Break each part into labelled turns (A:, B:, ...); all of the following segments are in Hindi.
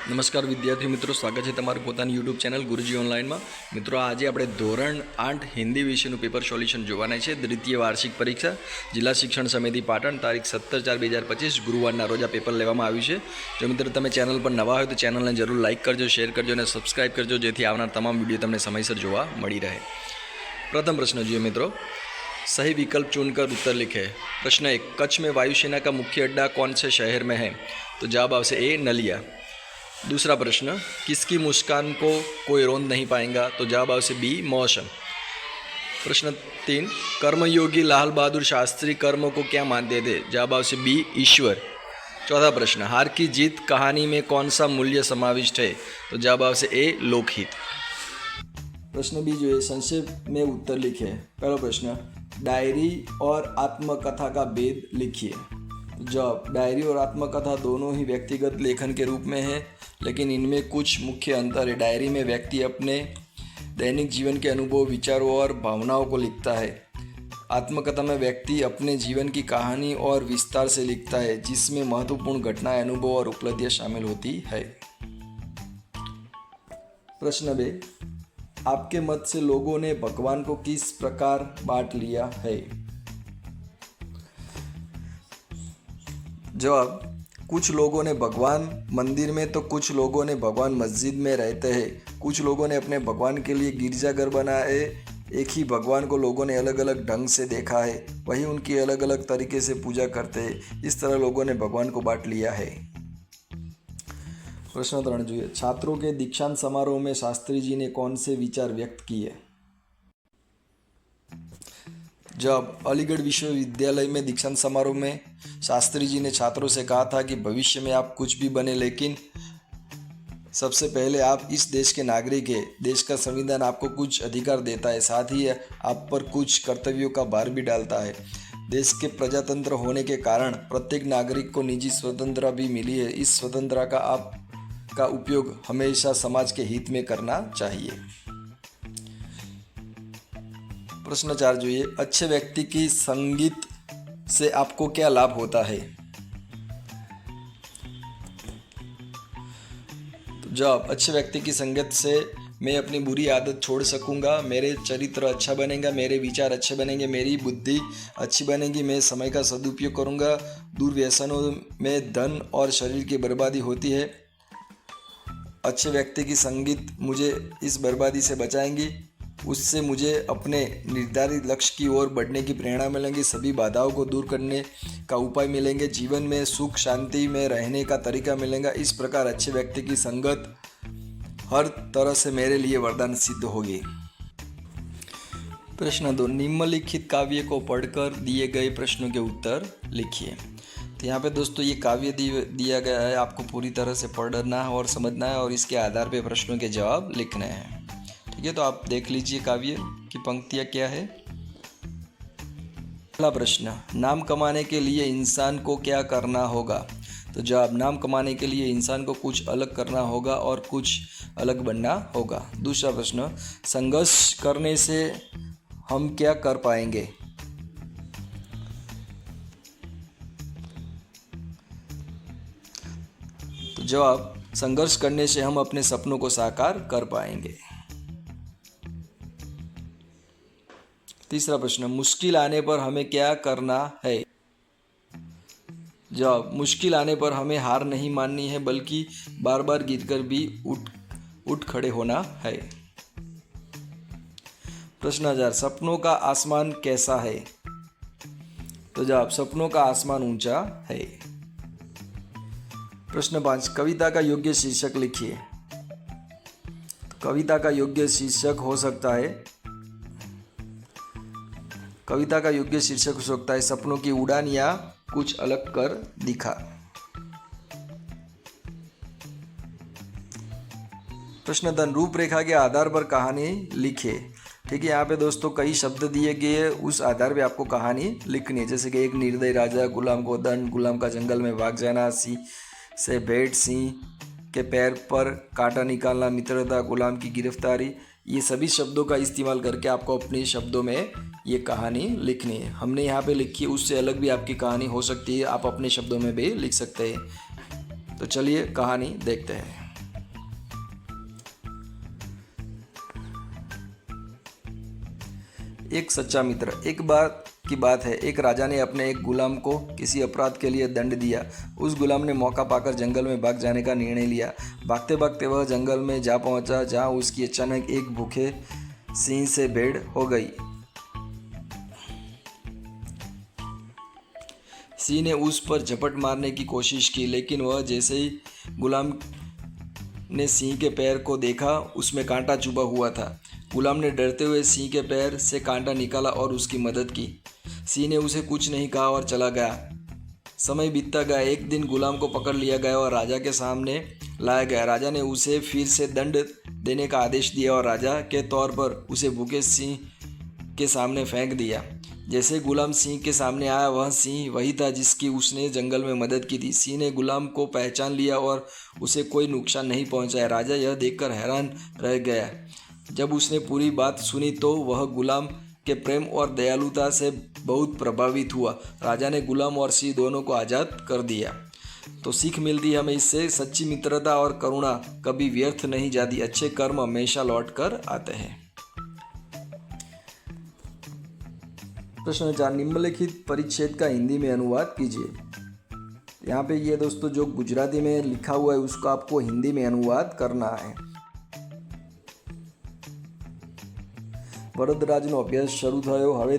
A: નમસ્કાર વિદ્યાર્થી મિત્રો, સ્વાગત છે તમારું પોતાની યુટ્યુબ ચેનલ ગુરુજી ઓનલાઈનમાં. મિત્રો, આજે આપણે ધોરણ 8 હિન્દી વિષયનું પેપર સોલ્યુશન જોવાના છે. દ્વિતીય વાર્ષિક પરીક્ષા જિલ્લા શિક્ષણ સમિતિ પાટણ, તારીખ 17/4/2025 ગુરુવારના રોજ આ પેપર લેવામાં આવ્યું છે. જો મિત્રો તમે ચેનલ પર નવા હોય તો ચેનલને જરૂર લાઇક કરજો, શેર કરજો અને સબસ્ક્રાઇબ કરજો, જેથી આવનાર તમામ વિડીયો તમને સમયસર જોવા મળી રહે. प्रथम प्रश्न જોઈએ મિત્રો. सही विकल्प चुनकर उत्तर लिखे. प्रश्न 1, कच्छ में वायुसेना का मुख्य अड्डा कौन से शहर में है? तो जवाब आवश्य ए नलिया. दूसरा प्रश्न, किसकी मुस्कान को कोई रोंद नहीं पाएगा? तो जवाब आवश्य बी मौसम. प्रश्न 3, कर्मयोगी लाल बहादुर शास्त्री कर्म को क्या मानते थे? जवाब आवश्य बी ईश्वर. चौथा प्रश्न, हार की जीत कहानी में कौन सा मूल्य समाविष्ट है? तो जवाब आवश्य ए लोकहित. प्रश्न बी जो है, संक्षेप में उत्तर लिखे. पहला प्रश्न, डायरी और आत्मकथा का भेद लिखिए. जवाब, डायरी और आत्मकथा दोनों ही व्यक्तिगत लेखन के रूप में है, लेकिन इनमें कुछ मुख्य अंतर है. डायरी में व्यक्ति अपने दैनिक जीवन के अनुभव, विचारों और भावनाओं को लिखता है. आत्मकथा में व्यक्ति अपने जीवन की कहानी और विस्तार से लिखता है, जिसमें महत्वपूर्ण घटनाएं, अनुभव और उपलब्धियां शामिल होती है. प्रश्न बे, आपके मत से लोगों ने भगवान को किस प्रकार बांट लिया है? जवाब, कुछ लोगों ने भगवान मंदिर में तो कुछ लोगों ने भगवान मस्जिद में रहते हैं. कुछ लोगों ने अपने भगवान के लिए गिरजाघर बनाए. एक ही भगवान को लोगों ने अलग अलग ढंग से देखा है, वही उनकी अलग अलग तरीके से पूजा करते हैं. इस तरह लोगों ने भगवान को बांट लिया है. प्रश्न 3 જોઈએ. छात्रों के दीक्षांत समारोह में शास्त्री जी ने कौन से विचार व्यक्त किए? जब अलीगढ़ विश्वविद्यालय में दीक्षांत समारोह में शास्त्री जी ने छात्रों से कहा था कि भविष्य में आप कुछ भी बने, लेकिन सबसे पहले आप इस देश के नागरिक हैं. देश का संविधान आपको कुछ अधिकार देता है, साथ ही आप पर कुछ कर्तव्यों का भार भी डालता है. देश के प्रजातंत्र होने के कारण प्रत्येक नागरिक को निजी स्वतंत्रता भी मिली है. इस स्वतंत्रता का उपयोग हमेशा समाज के हित में करना चाहिए. प्रश्न 4 જોઈએ. अच्छे व्यक्ति की संगत से आपको क्या लाभ होता है? तो जवाब, अच्छे व्यक्ति की संगत से मैं अपनी बुरी आदत छोड़ सकूंगा, मेरे चरित्र अच्छा बनेगा, मेरे विचार अच्छे बनेंगे, मेरी बुद्धि अच्छी बनेगी, मैं समय का सदुपयोग करूंगा. दुर्व्यसनों में धन और शरीर की बर्बादी होती है. अच्छे व्यक्ति की संगत मुझे इस बर्बादी से बचाएंगी. उससे मुझे अपने निर्धारित लक्ष्य की ओर बढ़ने की प्रेरणा मिलेगी. सभी बाधाओं को दूर करने का उपाय मिलेंगे. जीवन में सुख शांति में रहने का तरीका मिलेगा. इस प्रकार अच्छे व्यक्ति की संगत हर तरह से मेरे लिए वरदान सिद्ध होगी. प्रश्न 2, निम्नलिखित काव्य को पढ़कर दिए गए प्रश्नों के उत्तर लिखिए. तो यहाँ पे दोस्तों ये काव्य दिया गया है, आपको पूरी तरह से पढ़ना है और समझना है, और इसके आधार पे प्रश्नों के जवाब लिखने हैं. ठीक है, तो आप देख लीजिए काव्य की पंक्तियाँ क्या है. पहला प्रश्न, नाम कमाने के लिए इंसान को क्या करना होगा? तो जवाब, नाम कमाने के लिए इंसान को कुछ अलग करना होगा और कुछ अलग बनना होगा. दूसरा प्रश्न, संघर्ष करने से हम क्या कर पाएंगे? तो जवाब, संघर्ष करने से हम अपने सपनों को साकार कर पाएंगे. तीसरा प्रश्न, मुश्किल आने पर हमें क्या करना है? जवाब, मुश्किल आने पर हमें हार नहीं माननी है, बल्कि बार बार गिरकर भी उठ खड़े होना है. प्रश्न 4, सपनों का आसमान कैसा है? तो जवाब, सपनों का आसमान ऊंचा है. प्रश्न 5, कविता का योग्य शीर्षक लिखिए. कविता का योग्य शीर्षक हो सकता है सपनों की उड़ान या कुछ अलग कर दिखा. प्रश्न 3, रूपरेखा के आधार पर कहानी लिखिए. ठीक है, यहाँ पे दोस्तों कई शब्द दिए गए हैं, उस आधार पे आपको कहानी लिखनी है. जैसे कि एक निर्दयी राजा, गुलाम को दंड, गुलाम का जंगल में भाग जाना, सिंह से भेंट, सिंह के पैर पर कांटा निकालना, मित्रता, गुलाम की गिरफ्तारी. ये सभी शब्दों का इस्तेमाल करके आपको अपने शब्दों में ये कहानी लिखनी है. हमने यहाँ पे लिखी है, उससे अलग भी आपकी कहानी हो सकती है, आप अपने शब्दों में भी लिख सकते हैं. तो चलिए कहानी देखते हैं. एक सच्चा मित्र। एक बार की बात है, एक राजा ने अपने एक गुलाम को किसी अपराध के लिए दंड दिया। उस गुलाम ने मौका पाकर जंगल में भाग जाने का निर्णय लिया। भागते भागते वह जंगल में जा पहुंचा, जहां उसकी अचानक एक भूखे सिंह से भेंट हो गई। सिंह ने उस पर झपट मारने की कोशिश की, लेकिन वह जैसे ही गुलाम ने सिंह के पैर को देखा, उसमें कांटा चुभा हुआ था। गुलाम ने डरते हुए सिंह के पैर से कांटा निकाला और उसकी मदद की। सिंह ने उसे कुछ नहीं कहा और चला गया। समय बीतता गया। एक दिन गुलाम को पकड़ लिया गया और राजा के सामने लाया गया। राजा ने उसे फिर से दंड देने का आदेश दिया और राजा के तौर पर उसे भूखे सिंह के सामने फेंक दिया। जैसे गुलाम सिंह के सामने आया, वह सिंह वही था जिसकी उसने जंगल में मदद की थी। सिंह ने गुलाम को पहचान लिया और उसे कोई नुकसान नहीं पहुंचाया। राजा यह देखकर हैरान रह गया। जब उसने पूरी बात सुनी तो वह गुलाम के प्रेम और दयालुता से बहुत प्रभावित हुआ। राजा ने गुलाम और सिंह दोनों को आज़ाद कर दिया। तो सीख मिलती है हमें इससे, सच्ची मित्रता और करुणा कभी व्यर्थ नहीं जाती। अच्छे कर्म हमेशा लौट कर आते हैं। प्रश्न 4, निम्नलिखित परिच्छेद का हिंदी में अनुवाद कीजिए। यहाँ पे ये दोस्तों जो गुजराती में लिखा हुआ है उसको आपको हिंदी में अनुवाद करना है। વરદરાજનો અભ્યાસ શરૂ થયો। હવે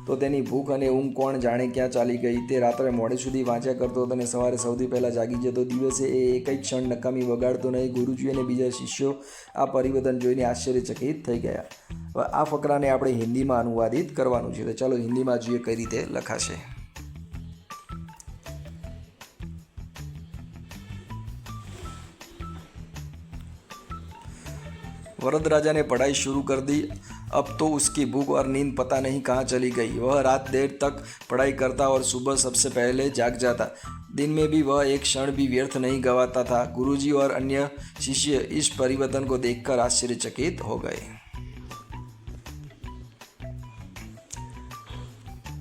A: તો તેની ભૂખ અને ઊંઘ કોણ જાણે ક્યાં ચાલી ગઈ। તે રાત્રે મોડે સુધી વાંચ્યા કરતો હતો અને સવારે સૌથી પહેલાં જાગી જતો। દિવસે એ એકય ક્ષણ નકામી વગાડતો નહીં। ગુરુજી અને બીજા શિષ્યો આ પરિવર્તન જોઈને આશ્ચર્યચકિત થઈ ગયા। હવે આ ફકરાને આપણે હિન્દીમાં અનુવાદિત કરવાનું છે। તો ચાલો હિન્દીમાં જોઈએ કઈ રીતે લખાશે। वरदराजा ने पढ़ाई शुरू कर दी। अब तो उसकी भूख और नींद पता नहीं कहाँ चली गई। वह रात देर तक पढ़ाई करता और सुबह सबसे पहले जाग जाता। दिन में भी वह एक क्षण भी व्यर्थ नहीं गंवाता था। गुरुजी और अन्य शिष्य इस परिवर्तन को देखकर आश्चर्यचकित हो गए।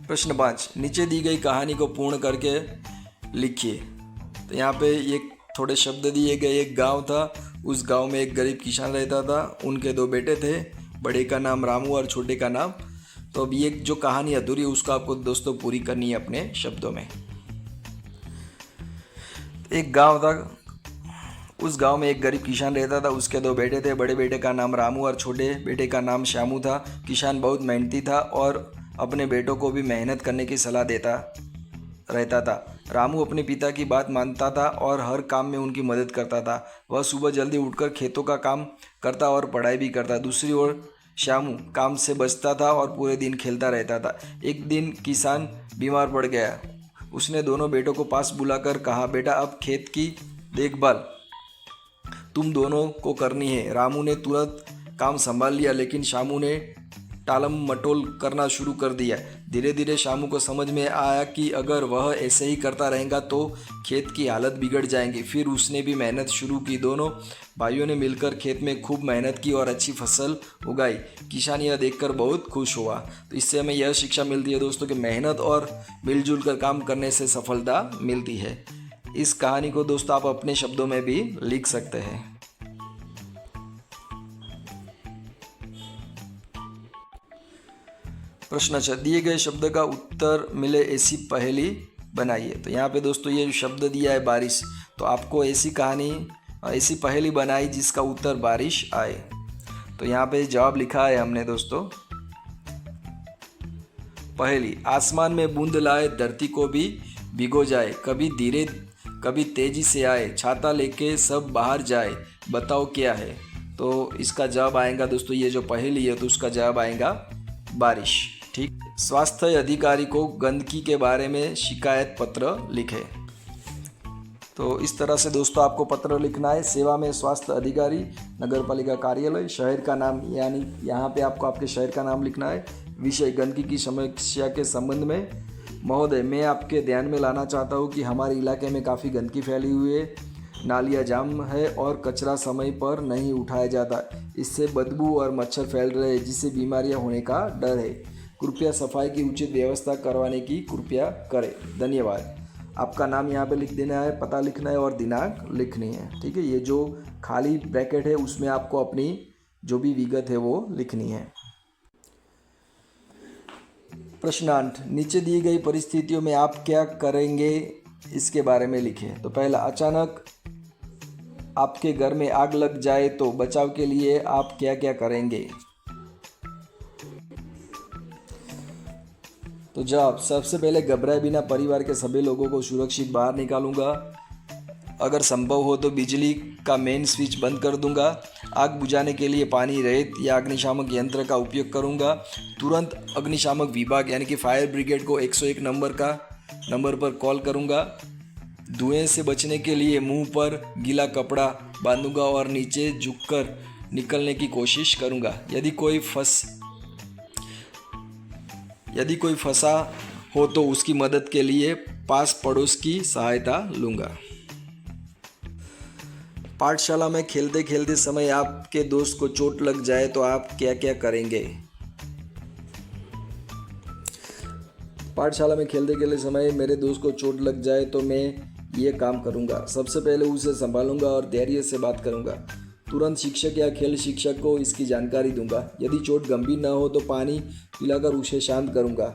A: प्रश्न 5, नीचे दी गई कहानी को पूर्ण करके लिखिए। तो यहाँ पे ये थोड़े शब्द दिए गए। एक गांव था, उस गांव में एक गरीब किसान रहता था। उनके 2 बेटे थे, बड़े का नाम रामू और छोटे का नाम। तो अभी एक जो कहानी अधूरी है उसको आपको दोस्तों पूरी करनी है अपने शब्दों में। एक गांव था, उस गांव में एक गरीब किसान रहता था। उसके 2 बेटे थे, बड़े बेटे का नाम रामू और छोटे बेटे का नाम श्यामू था। किसान बहुत मेहनती था और अपने बेटों को भी मेहनत करने की सलाह देता रहता था। रामू अपने पिता की बात मानता था और हर काम में उनकी मदद करता था। वह सुबह जल्दी उठकर खेतों का काम करता और पढ़ाई भी करता। दूसरी ओर श्यामू काम से बचता था और पूरे दिन खेलता रहता था। एक दिन किसान बीमार पड़ गया। उसने दोनों बेटों को पास बुलाकर कहा, बेटा अब खेत की देखभाल तुम दोनों को करनी है। रामू ने तुरंत काम संभाल लिया, लेकिन श्यामू ने टालम मटोल करना शुरू कर दिया। धीरे धीरे श्यामू को समझ में आया कि अगर वह ऐसे ही करता रहेगा तो खेत की हालत बिगड़ जाएगी। फिर उसने भी मेहनत शुरू की। दोनों भाइयों ने मिलकर खेत में खूब मेहनत की और अच्छी फसल उगाई। किसान यह देखकर बहुत खुश हुआ। तो इससे हमें यह शिक्षा मिलती है दोस्तों कि मेहनत और मिलजुल कर काम करने से सफलता मिलती है। इस कहानी को दोस्तों आप अपने शब्दों में भी लिख सकते हैं। प्रश्न 6, दिए गए शब्द का उत्तर मिले ऐसी पहेली बनाइए। तो यहाँ पे दोस्तों ये शब्द दिया है बारिश, तो आपको ऐसी पहेली बनाई जिसका उत्तर बारिश आए। तो यहाँ पे जवाब लिखा है हमने दोस्तों। पहेली, आसमान में बूंद लाए, धरती को भी भिगो जाए, कभी धीरे कभी तेजी से आए, छाता लेके सब बाहर जाए, बताओ क्या है। तो इसका जवाब आएगा दोस्तों, ये जो पहेली है तो उसका जवाब आएगा बारिश। ठीक। स्वास्थ्य अधिकारी को गंदगी के बारे में शिकायत पत्र लिखे। तो इस तरह से दोस्तों आपको पत्र लिखना है। सेवा में स्वास्थ्य अधिकारी, नगर पालिका कार्यालय, शहर का नाम, यानी यहाँ पे आपको आपके शहर का नाम लिखना है। विषय, गंदगी की समस्या के संबंध में। महोदय, मैं आपके ध्यान में लाना चाहता हूँ कि हमारे इलाके में काफ़ी गंदगी फैली हुई है, नालियाँ जाम है और कचरा समय पर नहीं उठाया जाता। इससे बदबू और मच्छर फैल रहे हैं, जिससे बीमारियां होने का डर है। कृपया सफाई की उचित व्यवस्था करवाने की कृपया करें। धन्यवाद। आपका नाम यहाँ पे लिख देना है, पता लिखना है और दिनांक लिखनी है। ठीक है, ये जो खाली ब्रैकेट है उसमें आपको अपनी जो भी विगत है वो लिखनी है। प्रश्न 8, नीचे दी गई परिस्थितियों में आप क्या करेंगे इसके बारे में लिखें। तो पहला, अचानक आपके घर में आग लग जाए तो बचाव के लिए आप क्या क्या करेंगे। तो जवाब, सबसे पहले घबराए बिना परिवार के सभी लोगों को सुरक्षित बाहर निकालूंगा। अगर संभव हो तो बिजली का मेन स्विच बंद कर दूंगा। आग बुझाने के लिए पानी, रेत या अग्निशामक यंत्र का उपयोग करूंगा। तुरंत अग्निशामक विभाग यानी कि फायर ब्रिगेड को 101 नंबर पर कॉल करूंगा। धुएं से बचने के लिए मुंह पर गीला कपड़ा बांधूंगा और नीचे झुककर निकलने की कोशिश करूंगा। यदि कोई फंसा हो तो उसकी मदद के लिए पास पड़ोस की सहायता लूंगा। पाठशाला में खेलते खेलते समय आपके दोस्त को चोट लग जाए तो आप क्या क्या करेंगे। पाठशाला में खेलते खेलते समय मेरे दोस्त को चोट लग जाए तो मैं ये काम करूंगा। सबसे पहले उसे संभालूंगा और धैर्य से बात करूंगा। तुरंत शिक्षक या खेल शिक्षक को इसकी जानकारी दूंगा। यदि चोट गंभीर न हो तो पानी पिलाकर उसे शांत करूंगा।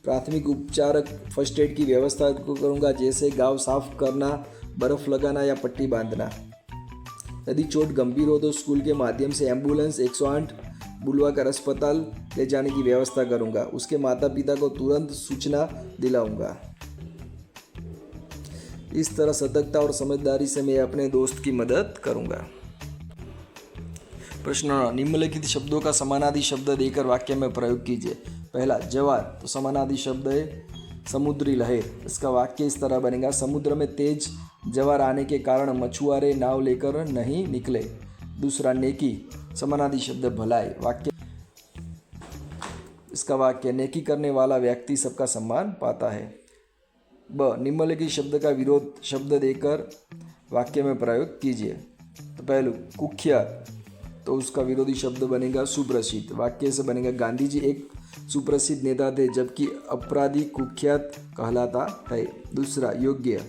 A: प्राथमिक उपचार फर्स्ट एड की व्यवस्था करूंगा, जैसे घाव साफ करना, बर्फ लगाना या पट्टी बांधना। यदि चोट गंभीर हो तो स्कूल के माध्यम से एम्बुलेंस 108 बुलवाकर अस्पताल ले जाने की व्यवस्था करूंगा। उसके माता पिता को तुरंत सूचना दिलाऊंगा। इस तरह सतर्कता और समझदारी से मैं अपने दोस्त की मदद करूंगा। प्रश्न 9, निम्नलिखित शब्दों का समानार्थी शब्द देकर वाक्य में प्रयोग कीजिए। पहला, जवार, तो समानार्थी शब्द है समुद्री लहर। इसका वाक्य इस तरह बनेगा, समुद्र में तेज जवार आने के कारण मछुआरे नाव लेकर नहीं निकले। दूसरा, नेकी, समानार्थी शब्द भलाई। इसका वाक्य, नेकी करने वाला व्यक्ति सबका सम्मान पाता है। ब, निम्नलिखित शब्द का विरोध शब्द देकर वाक्य में प्रयोग कीजिए। तो पहलू, कुख्यात, तो उसका विरोधी शब्द बनेगा सुप्रसिद्ध। वाक्य से बनेगा, गांधी जी एक सुप्रसिद्ध नेता थे जबकि अपराधी कुख्यात कहलाता है। दूसरा, योग्य,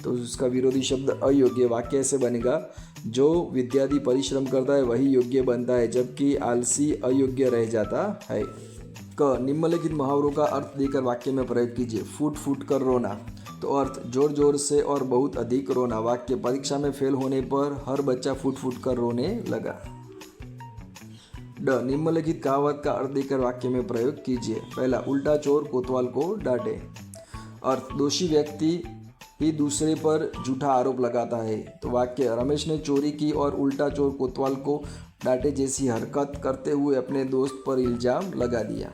A: तो उसका विरोधी शब्द अयोग्य। वाक्य से बनेगा, जो विद्यार्थी परिश्रम करता है वही योग्य बनता है जबकि आलसी अयोग्य रह जाता है। क, निम्नलिखित मुहावरों का अर्थ देकर वाक्य में प्रयोग कीजिए। फूट फूट कर रोना, तो अर्थ जोर जोर से और बहुत अधिक रोना। वाक्य, परीक्षा में फेल होने पर हर बच्चा फूट फूट कर रोने लगा। ड, निम्नलिखित कहावत का अर्थ देकर वाक्य में प्रयोग कीजिए। पहला, उल्टा चोर कोतवाल को डांटे। अर्थ, दोषी व्यक्ति ही दूसरे पर झूठा आरोप लगाता है। तो वाक्य, रमेश ने चोरी की और उल्टा चोर कोतवाल को डांटे जैसी हरकत करते हुए अपने दोस्त पर इल्जाम लगा दिया।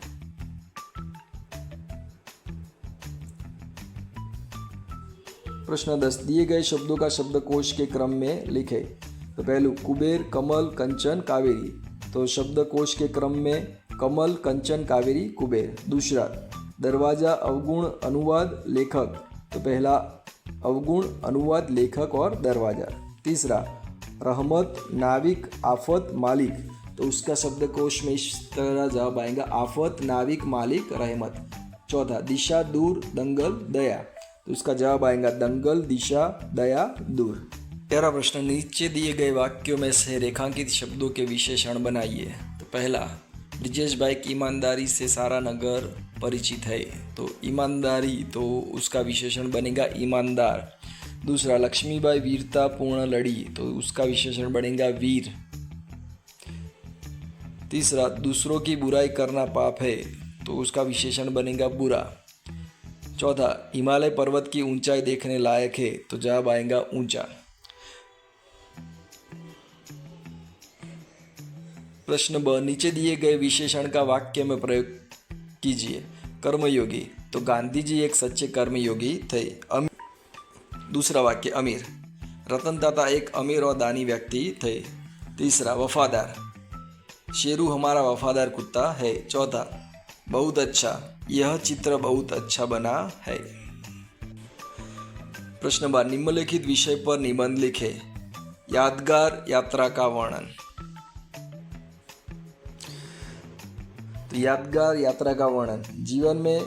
A: प्रश्न 10, दिए गए शब्दों का शब्दकोश के क्रम में लिखें। तो पहलू, कुबेर, कमल, कंचन, कावेरी। तो शब्दकोश के क्रम में कमल, कंचन, कावेरी, कुबेर। दूसरा, दरवाजा, अवगुण, अनुवाद, लेखक। तो पहला, अवगुण, अनुवाद, लेखक और दरवाजा। तीसरा, रहमत, नाविक, आफत, मालिक। तो उसका शब्दकोश में इस तरह जवाब आएगा, आफत, नाविक, मालिक, रहमत। चौथा, दिशा, दूर, दंगल, दया। तो उसका जवाब आएगा, दंगल, दिशा, दया, दूर। 13 प्रश्न, नीचे दिए गए वाक्यों में से रेखांकित शब्दों के विशेषण बनाइए। तो पहला, ब्रिजेश भाई की ईमानदारी से सारा नगर परिचित है। तो ईमानदारी, तो उसका विशेषण बनेगा ईमानदार। दूसरा, लक्ष्मीबाई वीरतापूर्ण लड़ी। तो उसका विशेषण बनेगा वीर। तीसरा, दूसरों की बुराई करना पाप है। तो उसका विशेषण बनेगा बुरा। चौथा, हिमालय पर्वत की ऊंचाई देखने लायक है। तो जवाब आएगा ऊंचा। प्रश्न ब, नीचे दिए गए विशेषण का वाक्य में प्रयोग कीजिए। कर्मयोगी, तो गांधी जी एक सच्चे कर्मयोगी थे। दूसरा वाक्य, अमीर, रतन टाटा एक अमीर और दानी व्यक्ति थे। तीसरा, वफादार, शेरू हमारा वफादार कुत्ता है। चौथा, बहुत अच्छा, यह चित्र बहुत अच्छा बना है। प्रश्न ब, निम्नलिखित विषय पर निबंध लिखे। यादगार यात्रा का वर्णन। तो यादगार यात्रा का वर्णन, जीवन में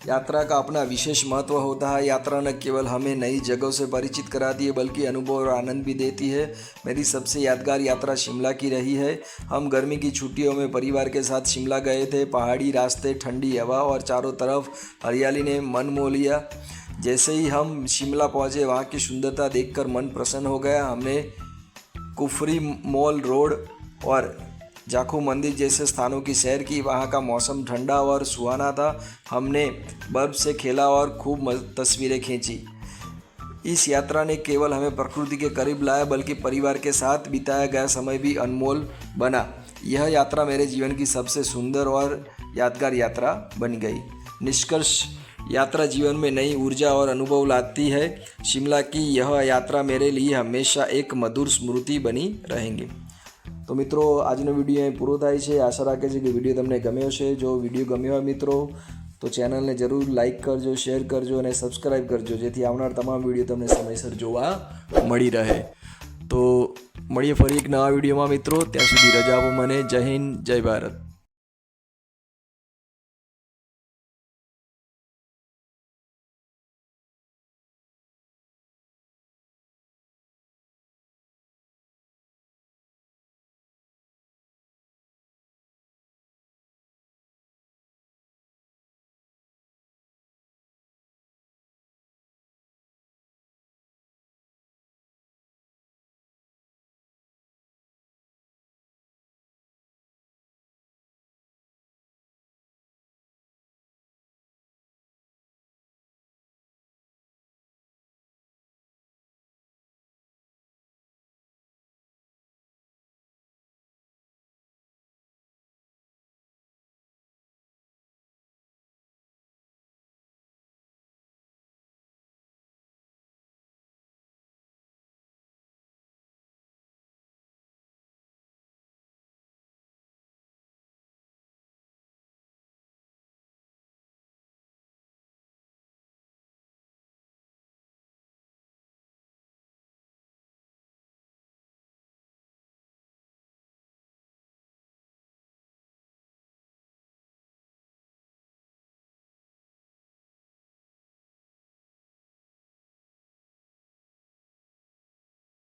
A: यात्रा का अपना विशेष महत्व होता है। यात्रा न केवल हमें नई जगहों से परिचित कराती है बल्कि अनुभव और आनंद भी देती है। मेरी सबसे यादगार यात्रा शिमला की रही है। हम गर्मी की छुट्टियों में परिवार के साथ शिमला गए थे। पहाड़ी रास्ते, ठंडी हवा और चारों तरफ हरियाली ने मन मोह लिया। जैसे ही हम शिमला पहुँचे वहाँ की सुंदरता देखकर मन प्रसन्न हो गया। हमने कुफरी मॉल रोड और जाखू मंदिर जैसे स्थानों की सैर की। वहाँ का मौसम ठंडा और सुहाना था। हमने बर्फ से खेला और खूब तस्वीरें खींची। इस यात्रा ने केवल हमें प्रकृति के करीब लाया बल्कि परिवार के साथ बिताया गया समय भी अनमोल बना। यह यात्रा मेरे जीवन की सबसे सुंदर और यादगार यात्रा बन गई। निष्कर्ष, यात्रा जीवन में नई ऊर्जा और अनुभव लाती है। शिमला की यह यात्रा मेरे लिए हमेशा एक मधुर स्मृति बनी रहेंगी। तो मित्रों, આજનો વિડીયો અહીં પૂરો થાય છે। આશા રાખે છે કે વિડીયો તમને ગમ્યો છે। જો વિડીયો ગમ્યો હોય મિત્રો તો ચેનલને જરૂર લાઇક કરજો, શેર કરજો અને સબસ્ક્રાઈબ કરજો, જેથી આવનાર તમામ વિડીયો તમને સમયસર જોવા મળી રહે। તો મળીએ ફરી એક નવા વિડીયોમાં મિત્રો। ત્યાં સુધી રજા આપો મને। જય હિન્દ, જય ભારત।